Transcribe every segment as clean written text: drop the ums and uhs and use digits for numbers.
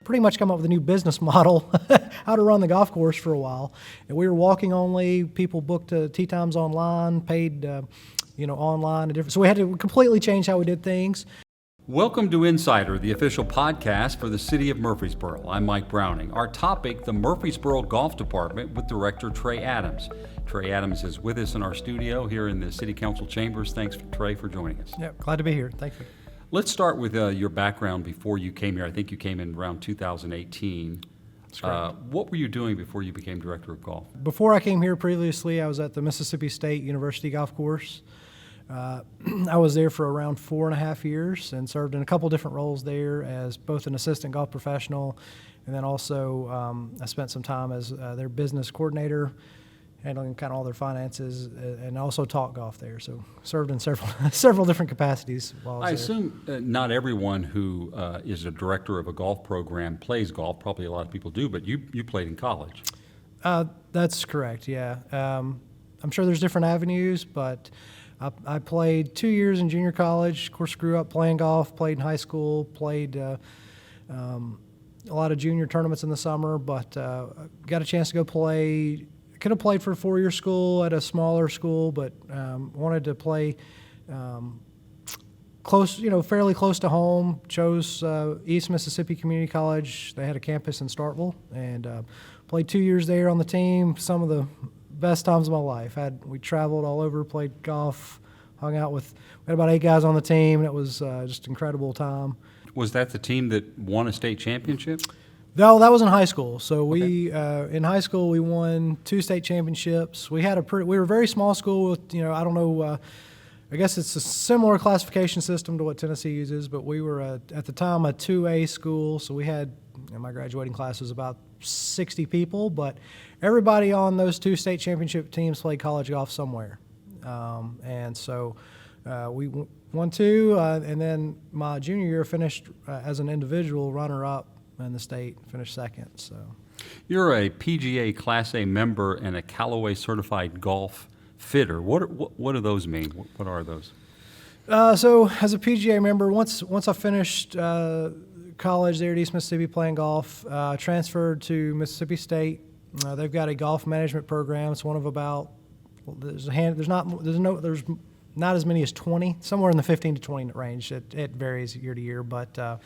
Pretty much come up with a new business model, how to run the golf course for a while. And we were walking only. People booked tee times online, paid, online. So we had to completely change how we did things. Welcome to Insider, the official podcast for the city of Murfreesboro. I'm Mike Browning. Our topic, the Murfreesboro Golf Department with Director Trey Adams. Trey Adams is with us in our studio here in the City Council chambers. Thanks, Trey, for joining us. Yeah, glad to be here. Thank you. Let's start with your background before you came here. I think you came in around 2018. That's correct. What were you doing before you became Director of Golf? Before I came here previously, I was at the Mississippi State University Golf Course. I was there for around 4.5 years and served in a couple different roles there as both an assistant golf professional, and then also I spent some time as their business coordinator, handling kind of all their finances, and also taught golf there. So served in several different capacities while I was there. assume not everyone who is a director of a golf program plays golf. Probably a lot of people do, but you played in college. That's correct, yeah. I'm sure there's different avenues, but I played 2 years in junior college. Of course, grew up playing golf, played in high school, played a lot of junior tournaments in the summer, but got a chance to go play. Could have played for a 4-year school at a smaller school, but wanted to play fairly close to home. Chose East Mississippi Community College. They had a campus in Starkville, and played 2 years there on the team. Some of the best times of my life. We traveled all over, played golf, hung out we had about 8 guys on the team, and it was just an incredible time. Was that the team that won a state championship? No, that was in high school. So we in high school we won 2 state championships. We were a very small school with I don't know. I guess it's a similar classification system to what Tennessee uses, but we were at the time a 2A school. So we had my graduating class was about 60 people, but everybody on those 2 state championship teams played college golf somewhere, and so we won 2, and then my junior year finished as an individual runner-up in the state, finished second. So, You're a PGA Class A member and a Callaway Certified Golf Fitter. What do those mean? What are those? So as a PGA member, once I finished college there at East Mississippi playing golf, transferred to Mississippi State. They've got a golf management program. It's one of about there's not as many as 20, somewhere in the 15 to 20 range. It varies year to year, but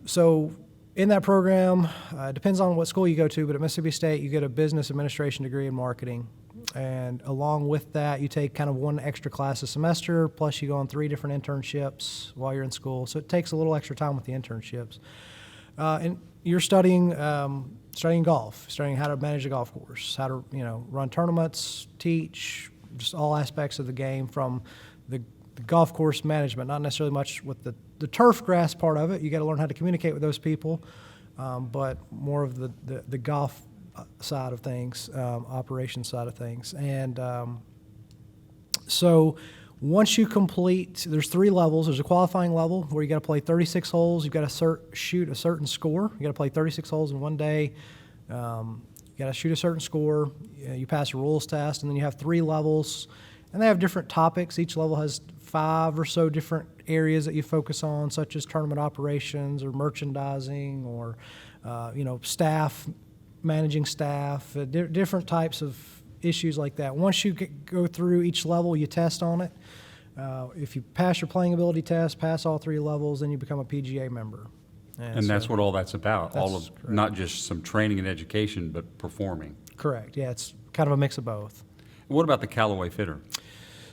so in that program, it depends on what school you go to, but at Mississippi State you get a business administration degree in marketing. And along with that, you take kind of 1 extra class a semester, plus you go on 3 different internships while you're in school. So it takes a little extra time with the internships. And you're studying golf, studying how to manage a golf course, how to run tournaments, teach, just all aspects of the game from the golf course management, not necessarily much with the turf grass part of it. You got to learn how to communicate with those people, but more of the golf side of things, operation side of things. And so once you complete, there's 3 levels. There's a qualifying level where you got to play 36 holes. You've got to shoot a certain score. You got to play 36 holes in one day. You got to shoot a certain score. You pass a rules test, and then you have 3 levels. And they have different topics. Each level has 5 or so different areas that you focus on, such as tournament operations or merchandising or staff, managing staff, different types of issues like that. Once you go through each level, you test on it. If you pass your playing ability test, pass all 3 levels, then you become a PGA member. And that's what all that's about, correct. Not just some training and education, but performing. Correct, yeah, it's kind of a mix of both. What about the Callaway Fitter?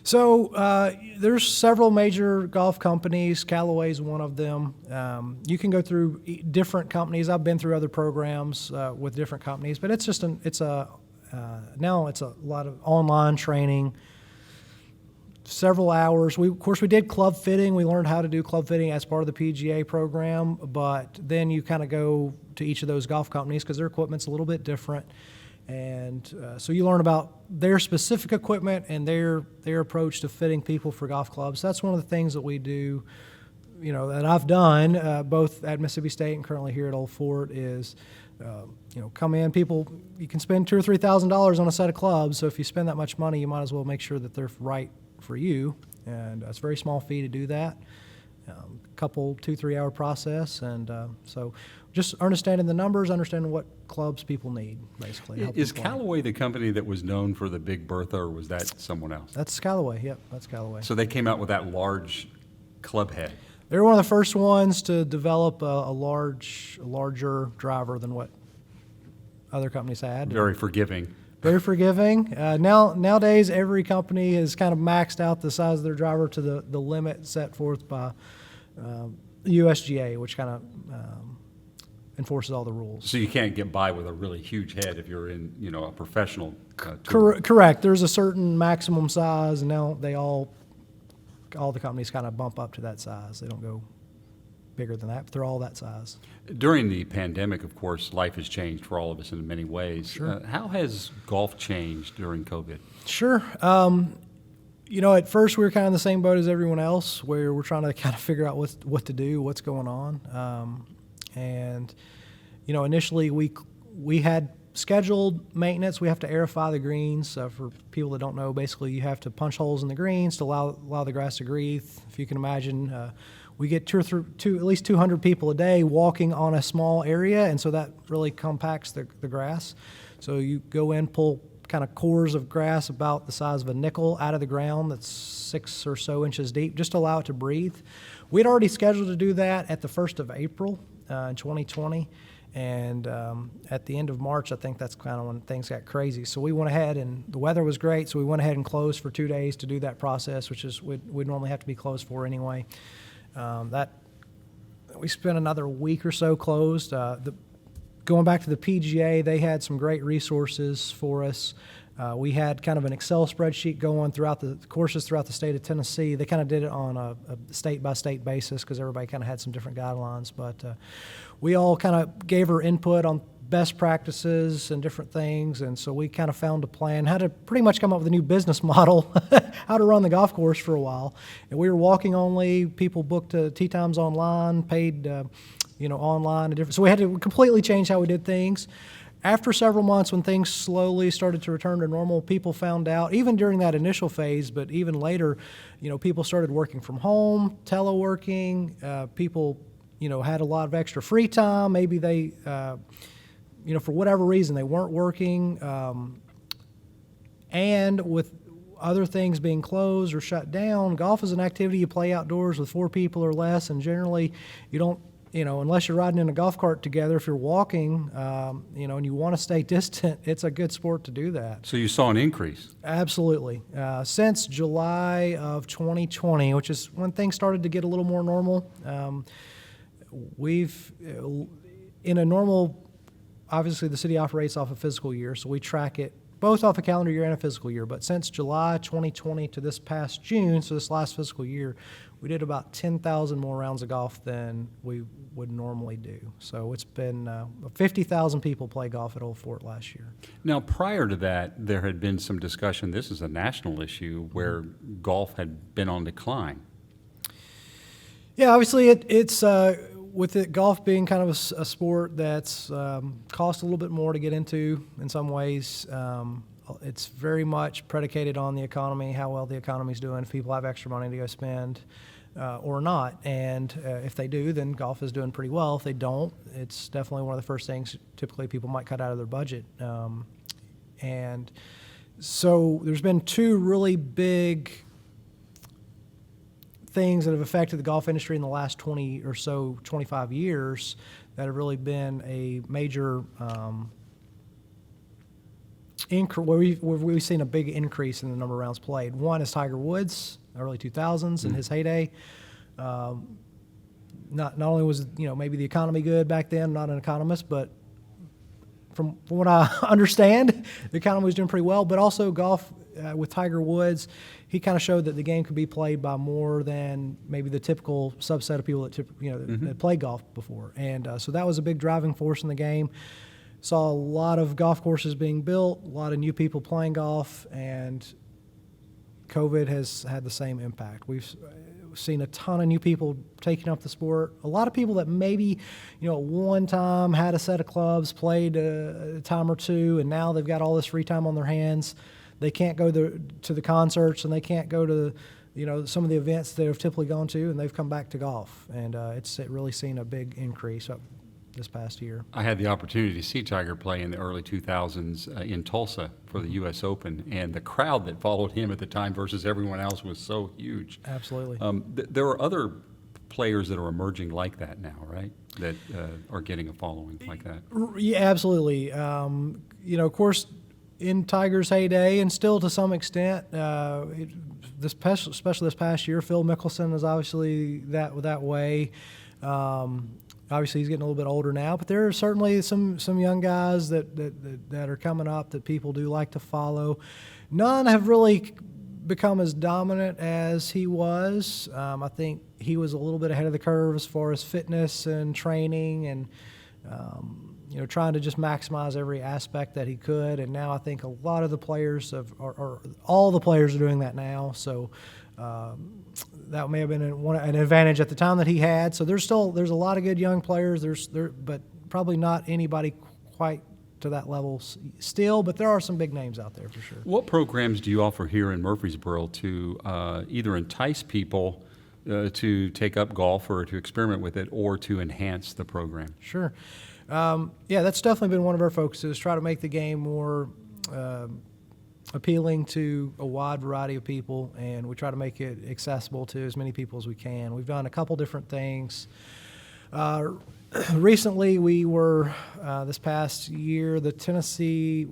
So there's several major golf companies. Callaway's one of them. You can go through different companies. I've been through other programs with different companies, but now it's a lot of online training, several hours. Of course, we did club fitting. We learned how to do club fitting as part of the PGA program, but then you kind of go to each of those golf companies because their equipment's a little bit different. And so you learn about their specific equipment and their approach to fitting people for golf clubs. That's one of the things that we do, that I've done both at Mississippi State and currently here at Old Fort is, come in. You can spend $2,000 or $3,000 on a set of clubs. So if you spend that much money, you might as well make sure that they're right for you, and it's a very small fee to do that. Couple 2-3 hour process, and so just understanding the numbers, understanding what clubs people need, basically. help Is them play. Callaway the company that was known for the Big Bertha, or was that someone else? That's Callaway. Yep, that's Callaway. So they came out with that large club head. They were one of the first ones to develop a larger driver than what other companies had. Very forgiving. Very forgiving. Nowadays, every company has kind of maxed out the size of their driver to the limit set forth by USGA, which kind of enforces all the rules. So you can't get by with a really huge head if you're in, a professional tour. Correct. There's a certain maximum size, and now all the companies kind of bump up to that size. They don't go bigger than that, but they're all that size. During the pandemic, of course, life has changed for all of us in many ways. Sure. How has golf changed during COVID? Sure. At first we were kind of in the same boat as everyone else, where we're trying to kind of figure out what to do, what's going on. Initially we had scheduled maintenance. We have to aerify the greens. For people that don't know, basically you have to punch holes in the greens to allow the grass to breathe. If you can imagine, we get at least 200 people a day walking on a small area, and so that really compacts the grass. So you go in, pull kind of cores of grass about the size of a nickel out of the ground that's 6 or so inches deep, just to allow it to breathe. We'd already scheduled to do that at the 1st of April in 2020, and at the end of March, I think that's kind of when things got crazy. So we went ahead, and the weather was great, so we went ahead and closed for 2 days to do that process, which is we'd normally have to be closed for anyway. We spent another week or so closed. Going back to the PGA, they had some great resources for us. We had kind of an Excel spreadsheet going throughout the courses throughout the state of Tennessee. They kind of did it on a state-by-state basis because everybody kind of had some different guidelines. But we all kind of gave her input on best practices and different things, and so we kind of found a plan, how to pretty much come up with a new business model, how to run the golf course for a while. And we were walking only. People booked tee times online, paid online, and different. So we had to completely change how we did things. After several months, when things slowly started to return to normal, people found out, even during that initial phase, but even later, people started working from home, teleworking. People, had a lot of extra free time. Maybe they, for whatever reason, they weren't working. And with other things being closed or shut down, golf is an activity you play outdoors with 4 people or less, and generally you don't, unless you're riding in a golf cart together, if you're walking, and you want to stay distant, it's a good sport to do that. So you saw an increase? Absolutely. Since July of 2020, which is when things started to get a little more normal, in a normal, obviously the city operates off a fiscal year, so we track it both off a calendar year and a fiscal year. But since July 2020 to this past June, so this last fiscal year, we did about 10,000 more rounds of golf than we would normally do. So it's been 50,000 people play golf at Old Fort last year. Now, prior to that, there had been some discussion, this is a national issue, where golf had been on decline. Yeah, obviously it's with it, golf being kind of a sport that's cost a little bit more to get into in some ways. It's very much predicated on the economy, how well the economy's doing, if people have extra money to go spend or not. And if they do, then golf is doing pretty well. If they don't, it's definitely one of the first things typically people might cut out of their budget. And so there's been 2 really big things that have affected the golf industry in the last 20 or so, 25 years that have really been a major where we've seen a big increase in the number of rounds played. One is Tiger Woods, early 2000s, in his heyday. Not only was maybe the economy good back then, I'm not an economist, but from what I understand, the economy was doing pretty well. But also golf with Tiger Woods, he kind of showed that the game could be played by more than maybe the typical subset of people that that played golf before, and so that was a big driving force in the game. Saw a lot of golf courses being built, a lot of new people playing golf, and COVID has had the same impact. We've seen a ton of new people taking up the sport. A lot of people that maybe, at one time had a set of clubs, played a time or two, and now they've got all this free time on their hands. they can't go to the concerts and they can't go to some of the events they have typically gone to, and they've come back to golf, and it's really seen a big increase this past year. I had the opportunity to see Tiger play in the early 2000s in Tulsa for the U.S. Open, and the crowd that followed him at the time versus everyone else was so huge. Absolutely. There are other players that are emerging like that now, right? That are getting a following like that. Yeah, absolutely. Of course, in Tiger's heyday, and still to some extent, especially this past year, Phil Mickelson is obviously that way. Obviously, he's getting a little bit older now, but there are certainly some young guys that are coming up that people do like to follow. None have really become as dominant as he was. I think he was a little bit ahead of the curve as far as fitness and training and trying to just maximize every aspect that he could. And now I think a lot of the players all the players are doing that now. So that may have been an advantage at the time that he had. So there's a lot of good young players. But probably not anybody quite to that level still. But there are some big names out there for sure. What programs do you offer here in Murfreesboro to either entice people to take up golf or to experiment with it, or to enhance the program? Sure. That's definitely been one of our focuses, try to make the game more appealing to a wide variety of people, and we try to make it accessible to as many people as we can. We've done a couple different things. Recently, we were, this past year, the Tennessee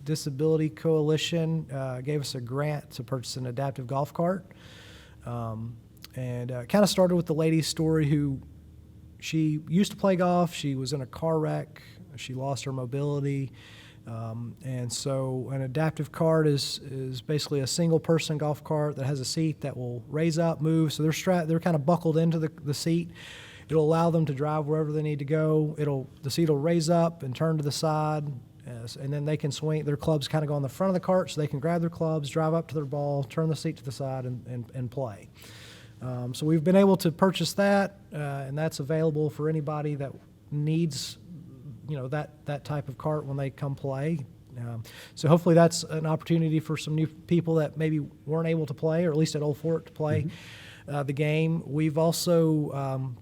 Disability Coalition gave us a grant to purchase an adaptive golf cart. And kind of started with the lady's story who she used to play golf. She was in a car wreck. She lost her mobility. And so an adaptive cart is basically a single-person golf cart that has a seat that will raise up, move. So they're kind of buckled into the seat. It'll allow them to drive wherever they need to go. The seat will raise up and turn to the side, and then they can swing. Their clubs kind of go on the front of the cart, so they can grab their clubs, drive up to their ball, turn the seat to the side, and play. So we've been able to purchase that, and that's available for anybody that needs, that type of cart when they come play. So hopefully that's an opportunity for some new people that maybe weren't able to play, or at least at Old Fort, to play the game. We've also,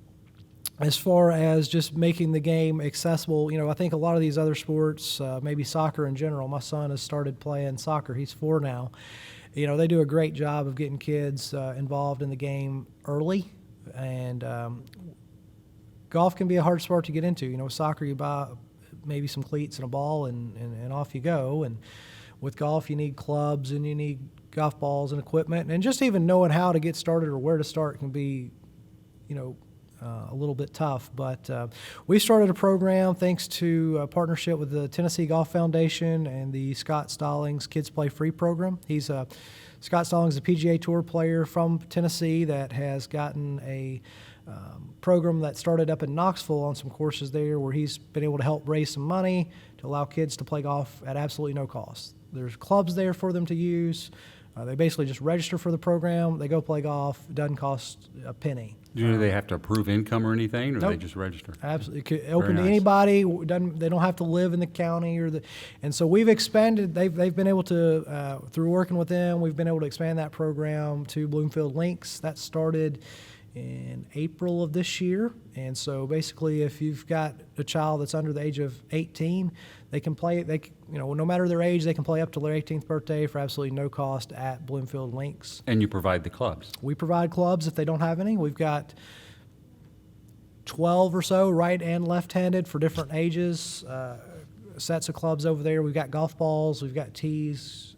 as far as just making the game accessible, I think a lot of these other sports, maybe soccer in general, my son has started playing soccer. He's 4 now. They do a great job of getting kids involved in the game early, and golf can be a hard sport to get into. With soccer, you buy maybe some cleats and a ball, and off you go. And with golf, you need clubs and you need golf balls and equipment, and just even knowing how to get started or where to start can be, a little bit tough. But we started a program thanks to a partnership with the Tennessee Golf Foundation and the Scott Stallings Kids Play Free program. Scott Stallings is a PGA Tour player from Tennessee that has gotten a program that started up in Knoxville on some courses there, where he's been able to help raise some money to allow kids to play golf at absolutely no cost. There's clubs there for them to use. They basically just register for the program. They go play golf. It doesn't cost a penny. Do they have to approve income or anything, or Nope. they just register? Absolutely, open Very to nice. anybody. They don't have to live in the county and so we've expanded. They've been able to through working with them. We've been able to expand that program to Bloomfield Links. That started in April of this year, and so basically, if you've got a child that's under the age of 18, they can play. No matter their age, they can play up to their 18th birthday for absolutely no cost at Bloomfield Links. And you provide the clubs. We provide clubs if they don't have any. We've got 12 or so right and left-handed for different ages, sets of clubs over there. We've got golf balls. We've got tees.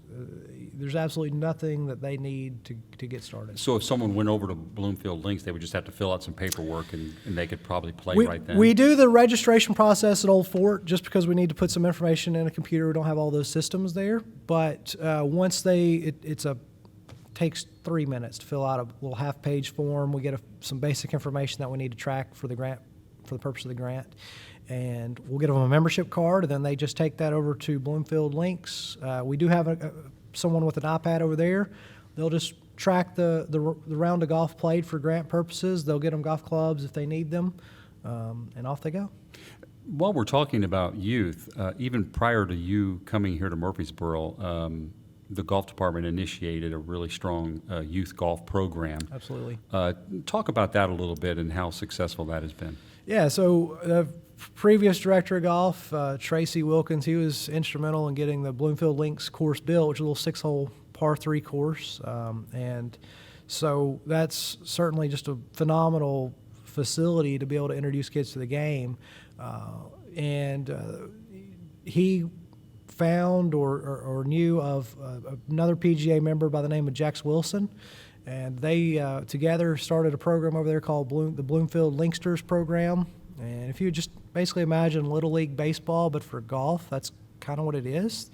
There's absolutely nothing that they need to get started. So if someone went over to Bloomfield Links, they would just have to fill out some paperwork, and they could probably play right then? We do the registration process at Old Fort just because we need to put some information in a computer. We don't have all those systems there. But once takes 3 minutes to fill out a little half-page form. We get some basic information that we need to track for the grant, for the purpose of the grant. And we'll get them a membership card, and then they just take that over to Bloomfield Links. We do have someone with an iPad over there. They'll just track the round of golf played for grant purposes. They'll get them golf clubs if they need them, and off they go. While we're talking about youth, even prior to you coming here to Murfreesboro, the golf department initiated a really strong youth golf program. Absolutely. Talk about that a little bit and how successful that has been. Yeah, so the previous director of golf, Tracy Wilkins, he was instrumental in getting the Bloomfield Links course built, which is a little 6-hole par 3 course. And so that's certainly just a phenomenal facility to be able to introduce kids to the game. He found or knew of another PGA member by the name of Jax Wilson, and they together started a program over there called the Bloomfield Linksters program. And if you just basically imagine Little League baseball, but for golf, that's kind of what it is.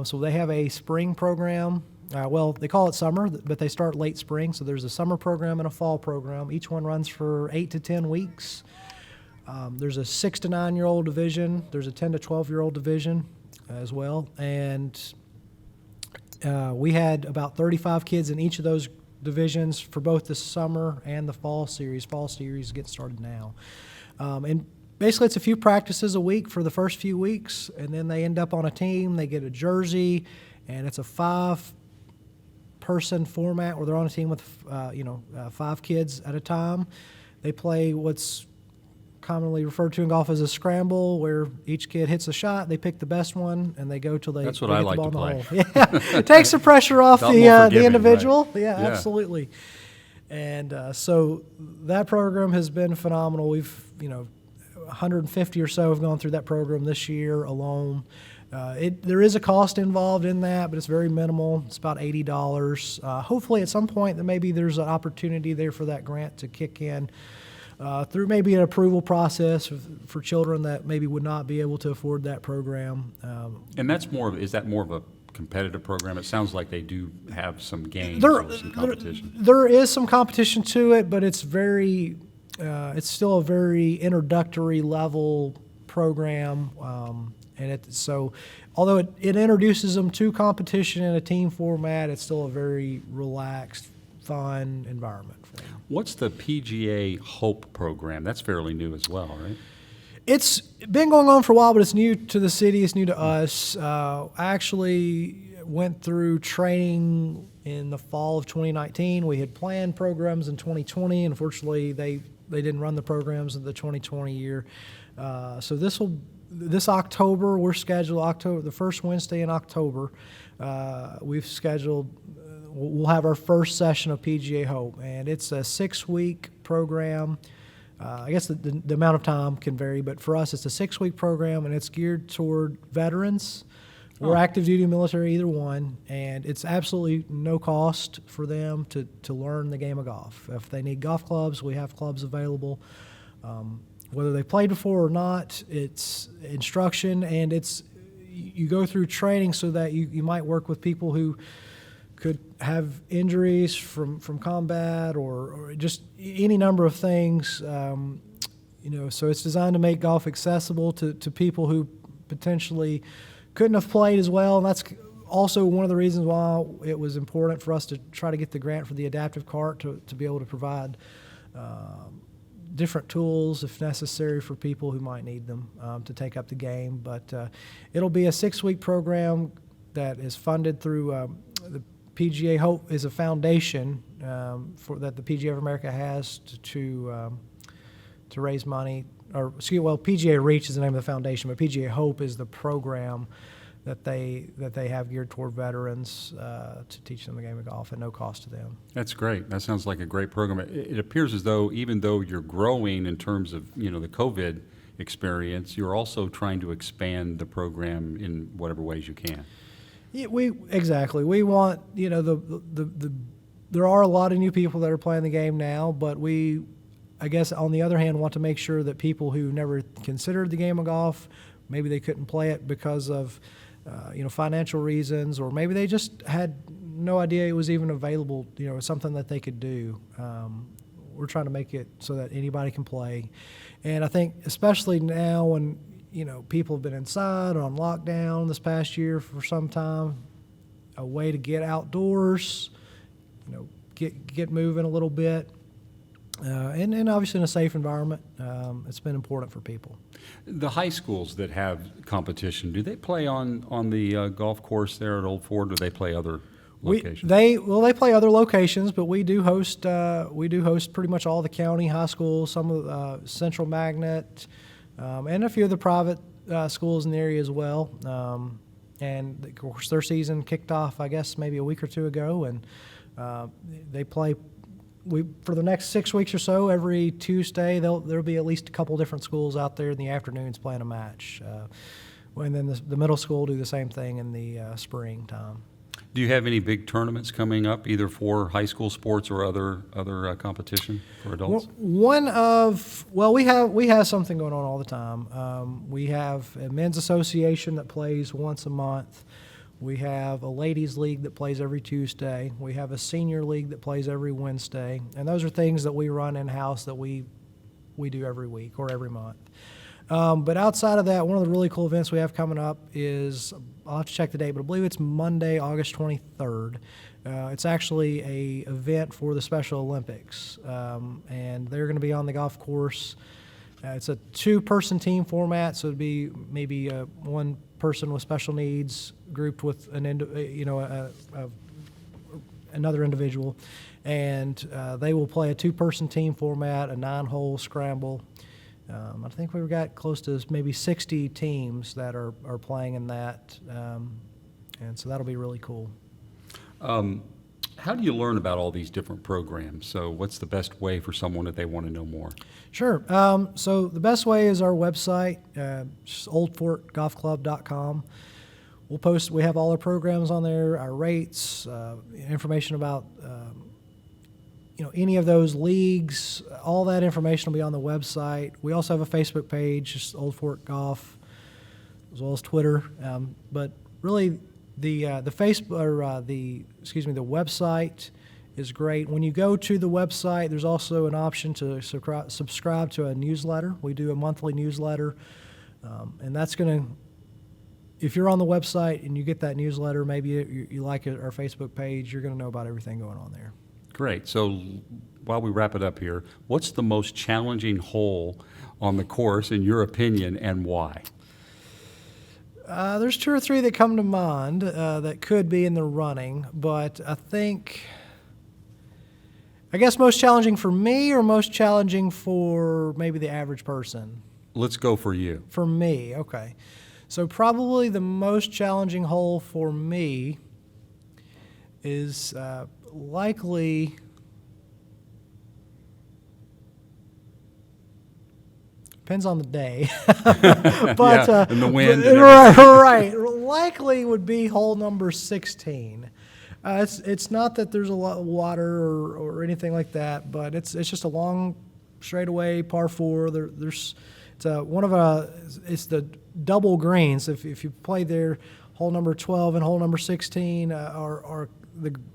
So they have a spring program. Well, they call it summer, but they start late spring. So there's a summer program and a fall program. Each one runs for 8 to 10 weeks. There's a 6 to 9-year-old division. There's a 10 to 12-year-old division as well. And we had about 35 kids in each of those divisions for both the summer and the fall series. Fall series gets started now. And basically it's a few practices a week for the first few weeks, and then they end up on a team. They get a jersey, and it's a 5-person format where they're on a team with 5 kids at a time. They play what's commonly referred to in golf as a scramble, where each kid hits a shot, they pick the best one, and they go till they That's what they I get the like ball to in the play. hole. Yeah, it takes the pressure off Felt more the forgiving, individual. right? Yeah, Yeah. absolutely. And so that program has been phenomenal. We've 150 or so have gone through that program this year alone. There is a cost involved in that, but it's very minimal. It's about $80. Hopefully at some point that maybe there's an opportunity there for that grant to kick in through maybe an approval process for children that maybe would not be able to afford that program. And is that more of a competitive program? It sounds like they do have some games or some competition. There is some competition to it, but it's still a very introductory level program. So although it introduces them to competition in a team format, it's still a very relaxed, fun environment for them. What's the PGA Hope program? That's fairly new as well, right? It's been going on for a while, but it's new to the city. It's new to us. I actually went through training in the fall of 2019. We had planned programs in 2020. Unfortunately, they didn't run the programs in the 2020 year. So this October, we're scheduled the first Wednesday in October. We've scheduled. We'll have our first session of PGA Hope, and it's a 6-week program. I guess the amount of time can vary, but for us it's a 6-week program, and it's geared toward veterans or active duty military, either one, and it's absolutely no cost for them to learn the game of golf. If they need golf clubs, we have clubs available. Whether they played before or not, it's instruction, and you go through training so that you might work with people who could have injuries from combat or just any number of things. So it's designed to make golf accessible to people who potentially couldn't have played as well. And that's also one of the reasons why it was important for us to try to get the grant for the adaptive cart to be able to provide different tools if necessary for people who might need them to take up the game. But it'll be a 6-week program that is funded through the PGA Hope is a foundation that the PGA of America has to raise money. PGA Reach is the name of the foundation, but PGA Hope is the program that they have geared toward veterans to teach them the game of golf at no cost to them. That's great. That sounds like a great program. It appears as though even though you're growing in terms of the COVID experience, you're also trying to expand the program in whatever ways you can. Yeah, exactly. We want there are a lot of new people that are playing the game now, but we, I guess, on the other hand, want to make sure that people who never considered the game of golf, maybe they couldn't play it because of financial reasons, or maybe they just had no idea it was even available. Something that they could do. We're trying to make it so that anybody can play, and I think especially now when people have been inside or on lockdown this past year for some time, a way to get outdoors, get moving a little bit. and obviously in a safe environment. It's been important for people. The high schools that have competition, do they play on the golf course there at Old Ford, or do they play other locations? They play other locations, but we do host pretty much all the county high schools, some of Central Magnet, and a few of the private schools in the area as well. And of course, their season kicked off, I guess, maybe a week or two ago, and they play. For the next 6 weeks or so, every Tuesday there'll be at least a couple different schools out there in the afternoons playing a match, and then the middle school do the same thing in the spring time. Do you have any big tournaments coming up, either for high school sports or other competition for adults? We have something going on all the time. We have a men's association that plays once a month. We have a ladies league that plays every Tuesday. We have a senior league that plays every Wednesday, and those are things that we run in-house that we do every week or every month. But outside of that, one of the really cool events we have coming up is, I'll have to check the date, but I believe it's Monday, August 23rd. It's actually an event for the Special Olympics, and they're going to be on the golf course. It's a two-person team format, so it'd be maybe one person with special needs grouped with another individual, and they will play a two-person team format, a 9-hole scramble. I think we've got close to maybe 60 teams that are playing in that, and so that'll be really cool. How do you learn about all these different programs? So what's the best way for someone if they want to know more? Sure. So the best way is our website, oldfortgolfclub.com. We have all our programs on there, our rates, information about any of those leagues. All that information will be on the website. We also have a Facebook page, just Old Fort Golf, as well as Twitter. But really, the website is great. When you go to the website, there's also an option to subscribe to a newsletter. We do a monthly newsletter, and that's going to, if you're on the website and you get that newsletter, maybe you like our Facebook page, you're going to know about everything going on there. Great. So while we wrap it up here, what's the most challenging hole on the course, in your opinion, and why? There's 2 or 3 that come to mind that could be in the running, but I guess most challenging for me or most challenging for maybe the average person? Let's go for you. For me, okay. So probably the most challenging hole for me is likely depends on the day, but yeah, and the wind. Right. Likely would be hole number 16. It's not that there's a lot of water or anything like that, but it's just a long straightaway par 4. It's the double greens. If you play there, hole number 12 and hole number 16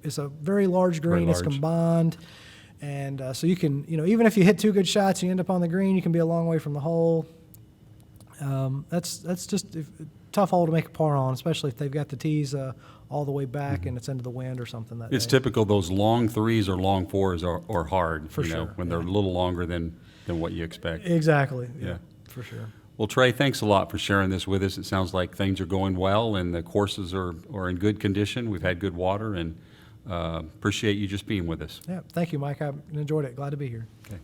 it's a very large green. It's combined, and so you can even if you hit 2 good shots, you end up on the green. You can be a long way from the hole. That's just a tough hole to make a par on, especially if they've got the tees all the way back and it's into the wind or something. It's typical. Those long 3s or long 4s are hard. For sure. When they're a little longer than what you expect. Exactly. Yeah. For sure. Well, Trey, thanks a lot for sharing this with us. It sounds like things are going well and the courses are in good condition. We've had good water, and appreciate you just being with us. Yeah, thank you, Mike. I enjoyed it. Glad to be here. Okay.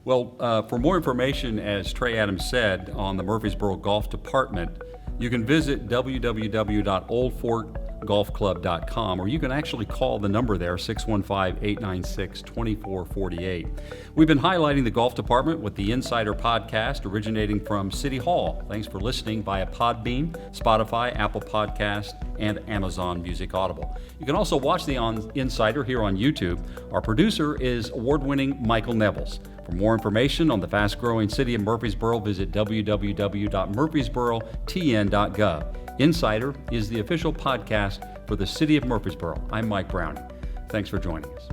Well, for more information, as Trey Adams said, on the Murfreesboro Golf Department, you can visit www.oldfortgolfclub.com, or you can actually call the number there, 615-896-2448. We've been highlighting the golf department with the Insider podcast originating from City Hall. Thanks for listening via Podbean, Spotify, Apple Podcast, and Amazon Music Audible. You can also watch the Insider here on YouTube. Our producer is award-winning Michael Nevels. For more information on the fast-growing city of Murfreesboro, visit www.murfreesborotn.gov. Insider is the official podcast for the city of Murfreesboro. I'm Mike Browning. Thanks for joining us.